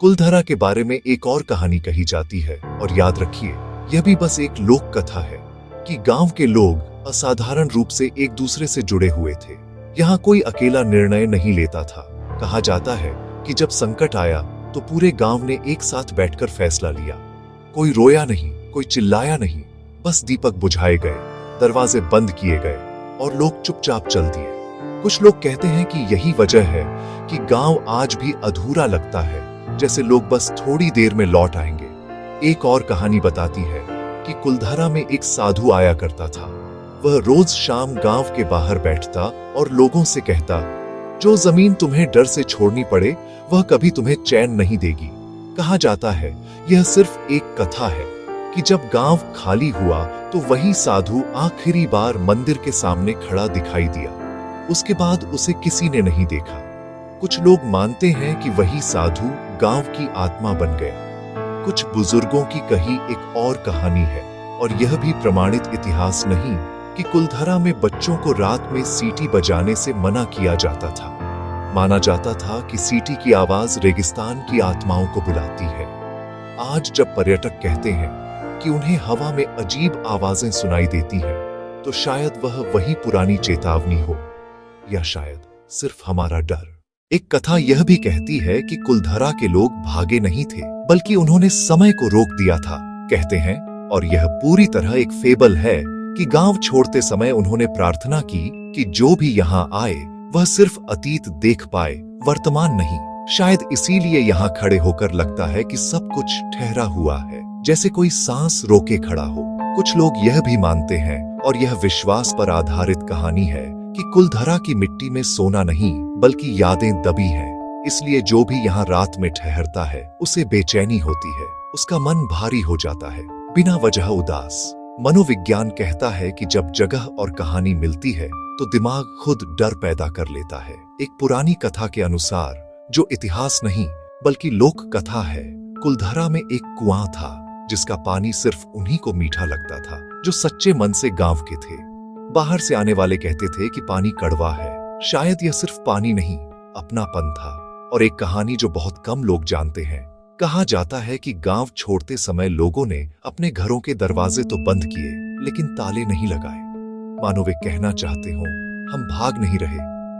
कुलधरा के बारे में एक और कहानी कही जाती है और याद रखिए, यह भी बस एक लोक कथा है कि गांव के लोग असाधारण रूप से एक दूसरे से जुड़े हुए थे। यहाँ कोई अकेला निर्णय नहीं लेता था। कहा जाता है कि जब संकट आया तो पूरे गांव ने एक साथ बैठकर फैसला लिया। कोई रोया नहीं, कोई चिल्लाया नहीं, बस दीपक बुझाए गए, दरवाजे बंद किए गए और लोग चुपचाप चल दिए। कुछ लोग कहते हैं कि यही वजह है कि गांव आज भी अधूरा लगता है, जैसे लोग बस थोड़ी देर में लौट आएंगे। एक और कहानी बताती है कि कुलधरा में एक साधु आया करता था। वह रोज शाम गांव के बाहर बैठता और लोगों से कहता, जो जमीन तुम्हें डर से छोड़नी पड़े वह कभी तुम्हें चैन नहीं देगी। कहा जाता है यह सिर्फ एक कथा है कि जब गांव खाली हुआ तो वही साधु आखिरी बार मंदिर के सामने खड़ा दिखाई दिया। उसके बाद उसे किसी ने नहीं देखा। कुछ लोग मानते हैं कि वही साधु गांव की आत्मा बन गया। कुछ बुजुर्गों की कही एक और कहानी है, और यह भी प्रमाणित इतिहास नहीं, कि कुलधरा में बच्चों को रात में सीटी बजाने से मना किया जाता था। माना जाता था कि सीटी की आवाज रेगिस्तान की आत्माओं को बुलाती है। आज जब पर्यटक कहते हैं कि उन्हें हवा में अजीब आवाजें सुनाई देती हैं, तो शायद वह वही पुरानी चेतावनी हो, या शायद सिर्फ हमारा डर। एक कथा यह भी कहती है कि कुलधरा के लोग भागे नहीं थे, बल्कि उन्होंने समय को रोक दिया था। कहते हैं, और यह पूरी तरह एक फेबल है, कि गांव छोड़ते समय उन्होंने प्रार्थना की कि जो भी यहाँ आए वह सिर्फ अतीत देख पाए, वर्तमान नहीं। शायद इसीलिए यहाँ खड़े होकर लगता है कि सब कुछ ठहरा हुआ है, जैसे कोई सांस रोके खड़ा हो। कुछ लोग यह भी मानते हैं, और यह विश्वास पर आधारित कहानी है, कि कुलधरा की मिट्टी में सोना नहीं बल्कि यादें दबी हैं। इसलिए जो भी यहाँ रात में ठहरता है उसे बेचैनी होती है, उसका मन भारी हो जाता है, बिना वजह उदास। मनोविज्ञान कहता है कि जब जगह और कहानी मिलती है तो दिमाग खुद डर पैदा कर लेता है। एक पुरानी कथा के अनुसार, जो इतिहास नहीं बल्कि लोक कथा है, कुलधरा में एक कुआं था जिसका पानी सिर्फ उन्हीं को मीठा लगता था जो सच्चे मन से गांव के थे। बाहर से आने वाले कहते थे कि पानी कड़वा है। शायद यह सिर्फ पानी नहीं, अपनापन था। और एक कहानी जो बहुत कम लोग जानते हैं, कहा जाता है कि गांव छोड़ते समय लोगों ने अपने घरों के दरवाजे तो बंद किए, लेकिन ताले नहीं लगाए। मानो वे कहना चाहते हों, हम भाग नहीं रहे,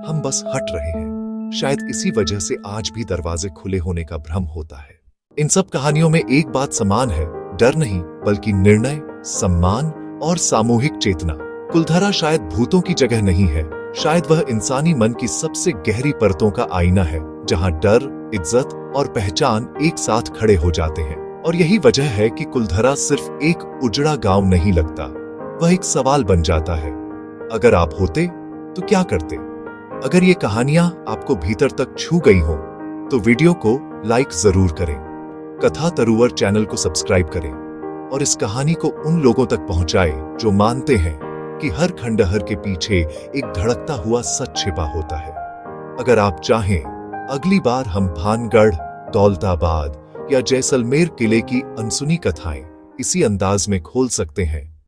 हम बस हट रहे हैं। शायद इसी वजह से आज भी दरवाजे खुले होने का भ्रम होता है। इन सब कहानियों में एक बात समान है, डर नहीं बल्कि निर्णय, सम्मान और सामूहिक चेतना। कुलधरा शायद भूतों की जगह नहीं है, शायद वह इंसानी मन की सबसे गहरी परतों का आईना है, जहां डर, इज्जत और पहचान एक साथ खड़े हो जाते हैं। और यही वजह है कि कुलधरा सिर्फ एक उजड़ा गांव नहीं लगता, वह एक सवाल बन जाता है। अगर आप होते तो क्या करते? अगर ये कहानियां आपको भीतर तक छू गई हो तो वीडियो को लाइक जरूर करें, कथा तरुवर चैनल को सब्सक्राइब करें और इस कहानी को उन लोगों तक पहुंचाएं जो मानते हैं कि हर खंडहर के पीछे एक धड़कता हुआ सच छिपा होता है। अगर आप चाहें, अगली बार हम भानगढ़, दौलताबाद या जैसलमेर किले की अनसुनी कथाएं इसी अंदाज में खोल सकते हैं।